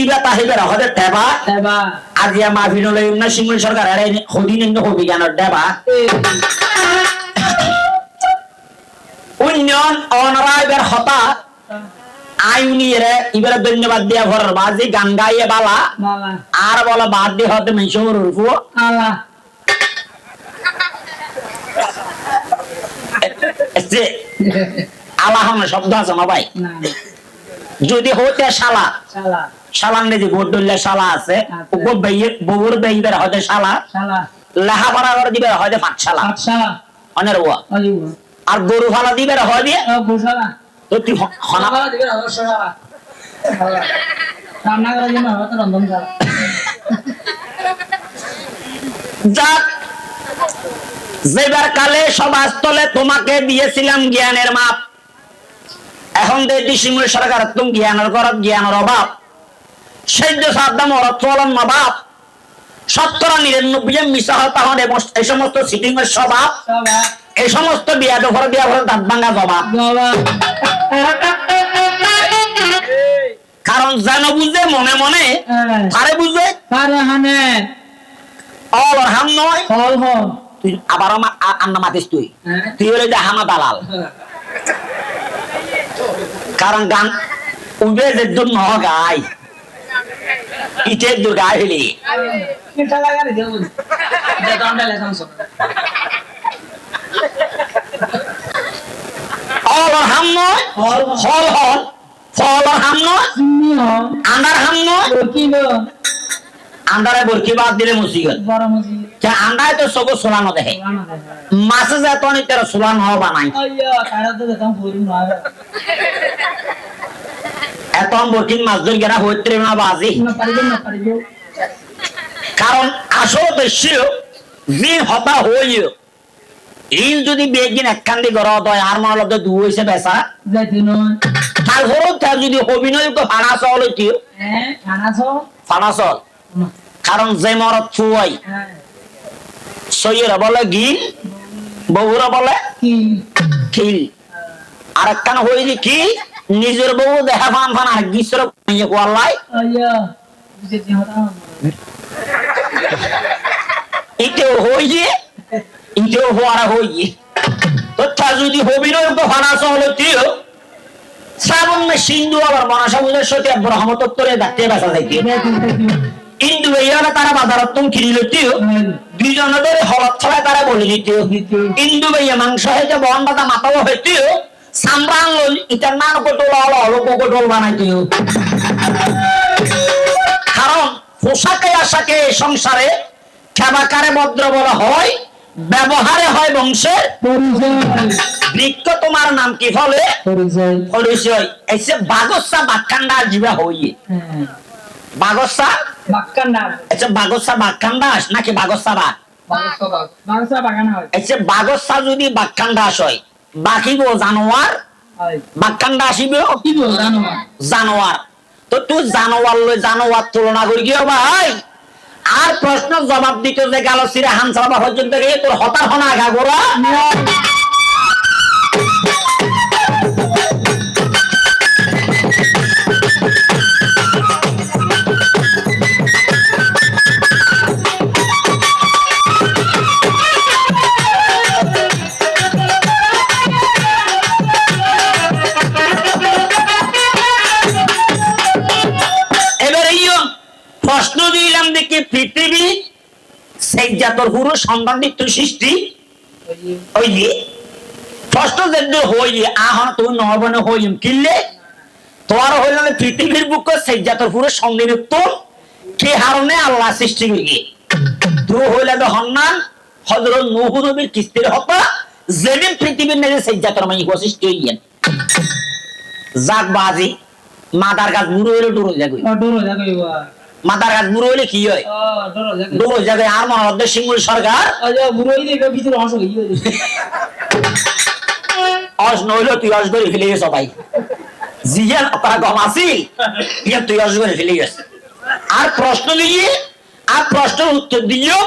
দিবা তাহিবের হদে টেবা আজিয়া মাহফিললে না সিংহ সরকার আরে হদিন হবি জ্ঞানের দেবা উন্নয়ন অনরাইবের হতা আইনিরে ইবারে ধন্যবাদ দিয়া ঘরের বাজি গান গাইয়ে বালা আর বলা বাদ দিয়ে হতে মেশোর রূপো আল্লাহ আল্লাহ শব্দ আছে না ভাই যদি হতে শালা শালার নেই ভোট ধরলে শালা আছে বউর বেইবের হতে শালা লেখাপড়া করে দিবে হয়তো পাঠশালা অনেক আর গরু ফালা দিবে হয় দিয়ে তো তুই যাক যেবার কালে সমাজতলে তোমাকে দিয়েছিলাম জ্ঞানের মাপ এখন দেখি সিংহ সরকার তুমি জ্ঞানের অভাব সহ্য সাবধান চলন নবাব 99 মিশা হতাহন এই সমস্ত সিটিং এর স্বভাব এই সমস্ত বিয়া দখর দাঁত ভাঙা জবাব কারণ জানো বুঝে মনে মনে আরে বুঝে হাম নয় তুই আবার আন্না মাতিস তুই হলে হামা দালাল কারণ গান উঠে যে জন্য গাই ইটের দূর গায়ে ফেলি হাম নয় হল হল ফল হাম নয় আন্ডার হাম নয় আন্ডারে বরকি বাদ দিলে মুসিগত আন্ডায় তো সব সোলানো দেখে মাছে যেত অনেক তারা সোলানো হওয়া বানাই এত বরকিন মাছ ধর গেরা হইতে না বাজি কারণ আসল উদ্দেশ্য যে হতা হইল এই যদি বেগিন একখান্দি গড় হয় আর মনে হলো দু হয়েছে বেচা তারপরেও তার যদি অভিনয় তো ফানাচল হইতিও ফানাচল কারণ যে মরত ফুয়াই সইয়েরা বলে গিল বউরা বলে খিল আর একখান হইলি কি নিজের বউ দেখা ফান ফান আর গিসর কোয়াল্লাই ইটেও হইয়ে ইটেও হওয়ারা হইয়ে তো তা যদি অভিনয় তো ফানাচল হইতিও শ্রাবণ মে সিন্ধু আবার মনসা পূজার সাথে ব্রহ্মতত্ত্বরে ডাকতে বেচা যাইতে কিন্তু এইভাবে তারা বাজারত কিনি লইতেও দুইজনে ধরে হলত ছড়ায় তারা বলে দিতেও কিন্তু ভাইয়া মাংস হইতে বন বাতা মাথাও হইতেও সামরাং ইটার নান কোটল অলপ কোটল বানাইতেও কারণ পোশাকে আশাকে সংসারে খেবাকারে ভদ্র বলা হয় ব্যবহারে হয় বংশের বৃক্ষ তোমার নাম কি ফলে পরিচয় এসে বাগসা বাক্কান্ডা জীবা হইয়ে বাগসা বাক্কান্ডা আচ্ছা বাগসা বাক্কান্ডাস নাকি বাগসা বাগ বাগসা বাগানা হয় আচ্ছা বাগসা যদি বাক্কান্ডাস হয় বাকি গো জানোয়ার বাক্কান্ডা আসিবে কি গো জানোয়ার জানোয়ার তো তুই জানোয়ার তুলনা করি কি ভাই আর প্রশ্ন জবাব দিতে যে গেল সিরে হানসাবা পর্যন্ত গিয়ে তোর হতার হনা আগা গোরা প্রশ্ন দিলাম দেখি পৃথিবী সেই জাতর পুরো সম্বন্ধিত সৃষ্টি ওই যে প্রশ্ন যেন হইয়ে আহন তুমি নবনে হইম কিনলে তোমার হইল পৃথিবীর বুক সেই জাতর পুরো সম্মিলিত কে হারণে আল্লাহ সৃষ্টি করি তুই হইলে তো হন্নান হযরত নূহ নবীর কিস্তির হতা যেদিন পৃথিবীর নেজে সেই জাতর মাই সৃষ্টি হইয়েন জাগ বাজি মাদার গাছ বুড়ো হইলে ডুরো যাগই মাদার গাছ বুড়ো হইলে কি হয় ডুরো যাবে আর মনে সিংহ সরকার বুড়ো হইলে ভিতরে অংশ অস নইলো তুই অস করে ফেলে গেছ ভাই জিয়ান তারা কম আসিল ইয়া তুই অস করে ফেলে গেছ আর প্রশ্ন দিয়ে আর প্রশ্নের উত্তর দিও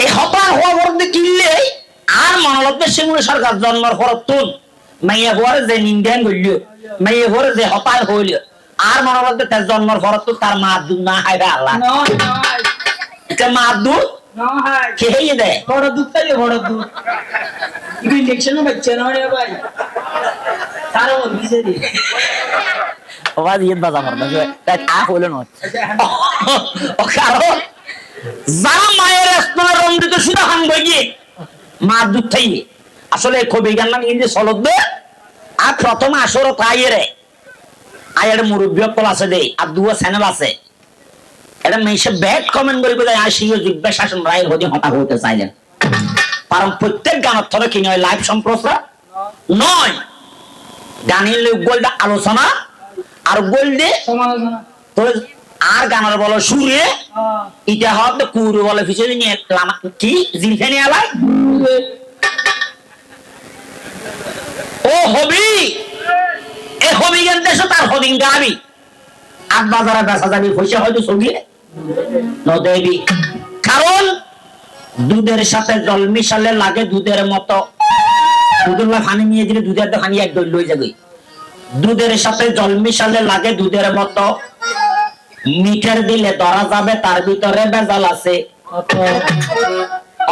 এই হতার হওয়া বলতে কিনলে আর মনোলব্ধ সিংহ সরকার জন্মের পর তুন মাইয়া ঘরে যে নিন্দান হইল মাইয়া ঘরে যে হতার হইল আর মনে বলতে তার জন্মের পর তো তার মা দুধ না খাইবে আল্লাহ মা দুধ খেয়ে দেয় বড় দুধ খাইলে বড় দুধ ইনজেকশন বাচ্চা না রে ভাই তারও দিছে রে আওয়াজ ইয়ে বাজা মারবা তাই আ হলো না ও কারণ যারা মায়ের স্তনে রঞ্জিত সুদা খান বইয়ে মা দুধ খাইয়ে আসলে কবি গান নাম ইংরেজি চলবে আর প্রথম আসর তাইরে আয়ের মুরব্বী কল আছে দেই আর দুয়া চ্যানেল আছে এটা মেসে ব্যাড কমেন্ট করিবে যায় আসিও জিজ্ঞাসা শাসন রায় হদি হতা হতে চাইলেন কারণ প্রত্যেক গানের থরে কি নয় লাইভ সম্প্রচার নয় গানের গোলটা আলোচনা আর গোল দে সমালোচনা তো আর গানের বলো সুরে এটা হবে কুরু বলে পিছনে নিয়ে কি জিলখানি আলাই ও হবি এ হবি গান দেশে তার হদিন গাবি আট বাজারে বেচা যাবি পয়সা হয়তো সঙ্গে নদেবী কারণ দুধের সাথে জল মিশালে লাগে দুধের মতো দুধের পানি নিয়ে দিলে দুধের তো পানি একদম লই যাবে দুধের সাথে জল মিশালে লাগে দুধের মতো মিটার দিলে ধরা যাবে তার ভিতরে ভেজাল আছে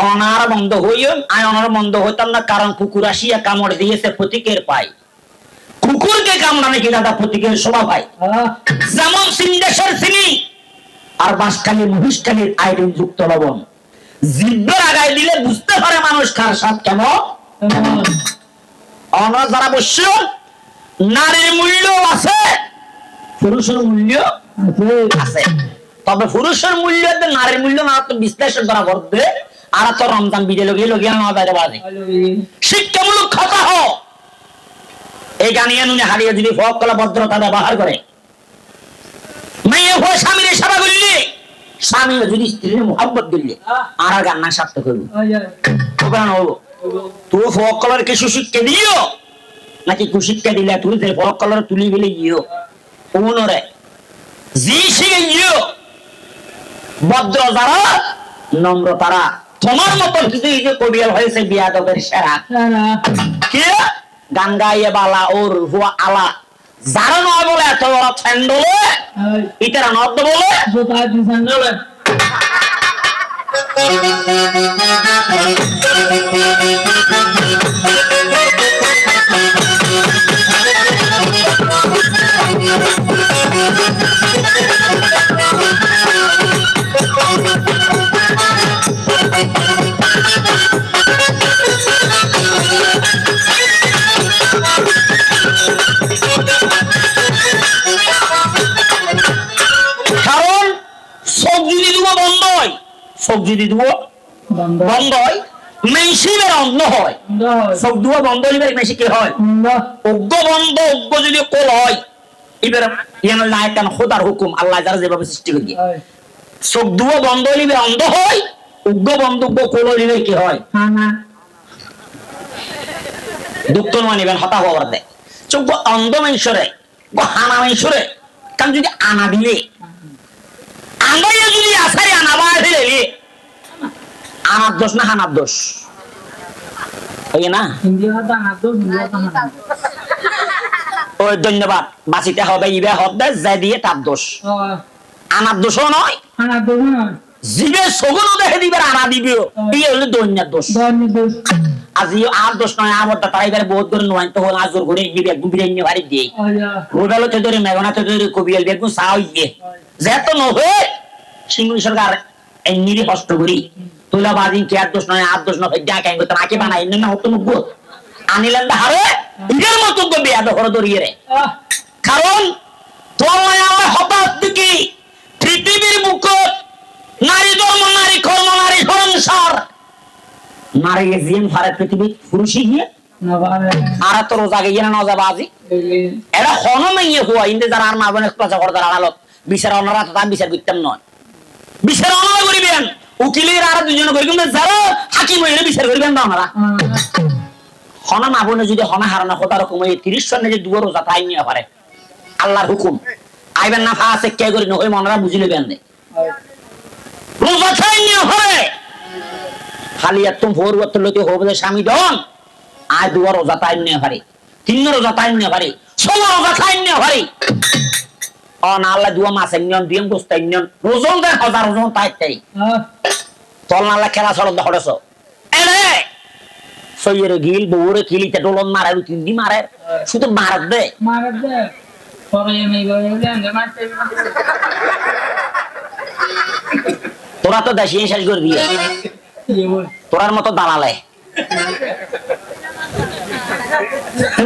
অনার বন্ধ হইও আয় অনার বন্ধ হইতাম না কারণ কুকুর আসিয়া কামড় দিয়েছে প্রতীকের পাই কুকুরকে কামড়ানে কি দাদা প্রতীকের শোভা পায় যেমন সিন্দেশের চিনি আর বাঁশখালী মহিষখালীর আয়োডিন যুক্ত লবণ জিব্বের আগায় দিলে বুঝতে পারে মানুষ কার স্বাদ কেমন অনার যারা বসছ নারীর মূল্য আছে পুরুষের মূল্য আছে তবে পুরুষের মূল্য নারীর মূল্য না তো বিশ্লেষণ করা পড়বে আর তো রমজান বিদে লগিয়ে না বাইরে বাজে শিক্ষামূলক কথা হ এই গানিয়ে নুনে হারিয়ে দিবি ফক কলা ভদ্রতা ব্যবহার করে মেয়ে হয়ে স্বামীর সেবা করলি স্বামী যদি স্ত্রীর মোহাব্বত করলি আর গান্না সার্থক করবি হবো তো ফক কলার কিছু শিক্ষা দিও নাকি কুশিক্ষা দিলে তুই যে ফক কলার তুলি গেলে গিয়েও ওনরে জি শিখে গিয়েও ভদ্র যারা নম্র তারা তোমার মতন কিছু কবিয়াল হয়েছে বিয়াদবের সেরা কে গান গাইয়ে বালা ওর হুয়া আলা যারা নয় বলে এত বড় ছন্দলে ইতারা নদ বলে জোতা দি ছন্দলে কারণ সবজি দিব বন্ধ হয় সবজি দিব বন্ধ হয় মেশিনের অন্ধ হয় সব দুয়া বন্ধ হইবে মেশি কি হয় অজ্ঞ বন্ধ অজ্ঞ যদি কোল হয় এবার ইয়ান লায়কান খোদার হুকুম আল্লাহ যারা যেভাবে সৃষ্টি করি সব দুয়া বন্ধ হইবে অন্ধ হয় অজ্ঞ বন্ধ কোল হইবে কি হয় দুঃখ মানিবেন হতা হওয়ার দেয় চোখ অন্ধ মানুষরে হানা মানুষরে কারণ যদি আনা দিলে আনাইয়া যদি আসাই আনাবা দিলে আনার দোষ না হানার দোষ ওই না ওই ধন্যবাদ বাঁচিতে হবে ইবে হবে যাই দিয়ে তার দোষ আনার দোষও নয় জীবে সগুনও দেখে দিবে আনা দিবেও এই হলো দৈন্যের দোষ আজিও আর দোষ নয় আমার তাইবার বহুত করে নয় তো হল আজর ঘুরে দিবে একদম বিরিয়ানি বাড়ি দিয়ে রোবেলতে ধরে মেঘনাতে ধরে কবিয়াল বেগুন চাও ইয়ে যেত নহে সিংহী সরকার এই নিরি কষ্ট করি তুলা বাজি কি আর দোষ নয় আর দোষ নয় যা কেন তো নাকি বানাই না হতো নব্বো আনিলেন হারে ইদের মতো বিয়া দখর দরিয়ে রে কারণ তোমায় আমার হঠাৎ কি পৃথিবীর বুকত নারী ধর্ম নারী কর্ম নারী সংসার নারী জিম ফারে পৃথিবী পুরুষই গিয়ে আর তো রোজা গিয়ে না নজা বাজি এটা হন মেয়ে হওয়া ইন্দে যারা আর মা বোন একটু করদার আড়ালত বিচার অনারা তো বিচার করতাম নয় বিচার অনারা করিবেন উকিলের আর দুজন করিবেন যারা হাকিম হইলে বিচার করিবেন না ওনারা হনা মা বোনে যদি হনা হারানো হতা রকম এই 30 সনে যে দুয়ার রোজা তাই নিয়ে পারে আল্লাহর হুকুম আইবেন না ফাসে কে করি না হই মনরা বুঝিলে বেন দে রোজা তাই নিয়ে হবে খালি এত ভোর ওত লতে হবে স্বামী দন আয় দুয়ার রোজা তাই নিয়ে পারে তিন রোজা তাই নিয়ে পারে 16 রোজা তাই নিয়ে পারে ও না আল্লাহ দুয়া মাছ নিয়ন দিম গোস্ত নিয়ন ওজন দেন হাজার ওজন তাই তল নালা খেলা চলন দেখছ এরে সইয়ের গিল বউরে কিলিতে ডলন মারে উতি মারে শুধু মারাত দে তোরা তো দেশি শেষ করে দিয়ে তোরার মতো দালালে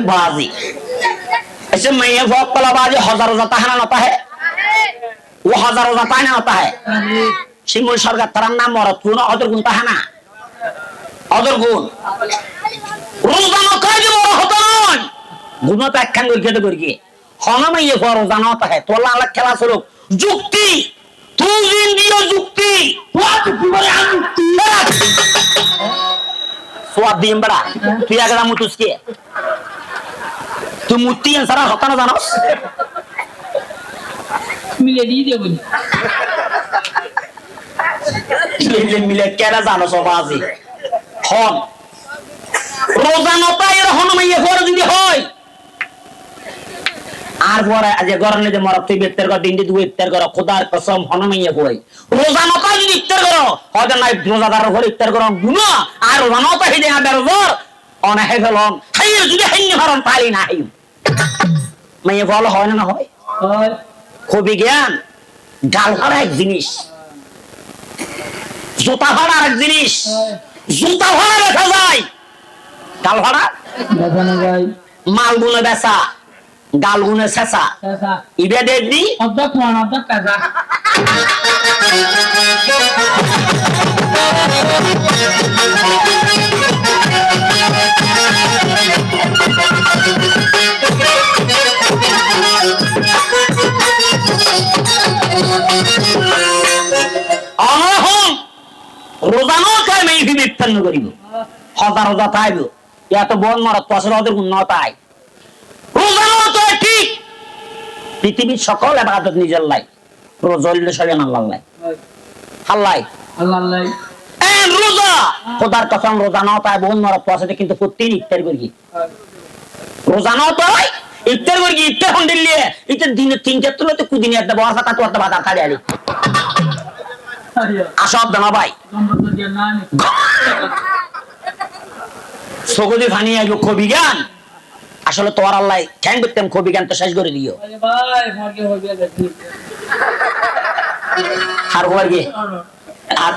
बाजी ऐसे मैंने वॉक वाला बाजी हजारों जाता है ना होता है वो हजारों जाता है ना होता है शिमुल सरकार तरन नाम और तू ना अदर गुण है ना अदर गुण रोजाना का जो होता है गुणों पे अक्खन करके खाना में ये वॉक रोजाना होता है तो अल्लाह अलग खेला सलो जुक्ति तू जिंदियो जुक्ति वॉक तुम्हारे हम जुक्ति स्वाद दिम बड़ा तू या करा मुतुस के तू मुत्ती अंसरा होता ना जानो मिले दी दे बोली मिले क्या ना जानो सोबाजी हॉन रोजाना पायर हॉन में ये होर जिंदी होय आर बोरा अजय गरने जे मरते बेतर का दिन दु इफ्तार करो खुदा कसम हॉन में ये होय रोजाना पाय जिंदी इफ्तार करो होदे ना रोजादार होर इफ्तार करो गुना आर रोजाना पाय दे बेरोजर অনে হে গেলন হাইয়ে যদি হাইনি হারন পালি না হাইউ মাইয়ে বল হয় না হয় হয় খুবই জ্ঞান গাল হারা এক জিনিস জুতা হারা এক জিনিস জুতা হারা দেখা যায় গাল হারা দেখানো যায় মাল গুনে বেচা গাল গুনে ছেঁচা কাকা ইবে দেখবি অর্ধেক মান অর্ধেক কাকা রোজানো খাই মেয়ে বিপন্ন করিব হাজার হাজার খাইব এত বন মারত পাশের ওদের উন্নতায় রোজানো তো ঠিক পৃথিবীর সকল ইবাদত নিজের লাই রোজা সবে না আল্লাহ আল্লাহ আল্লাহ আল্লাহ এন রোজা খোদার কসম রোজা না পায় বন মারত পাশে কিন্তু প্রতিদিন ইফতার করি রোজা না পায় ইফতার করি ইফতার হন দিলে ইফতার দিনে তিন চার তুলো তো কুদিনে একটা বড় কথা তো একটা বাধা খালি আলি আসব দানা ভাই সগদি ফানি আইলো কবি গান আসলে তোর আল্লাহ ঠ্যাং করতাম কবি গান তো শেষ করে দিও ভাই ভাগ্য হবে দেখি আর হওয়ার গিয়ে আর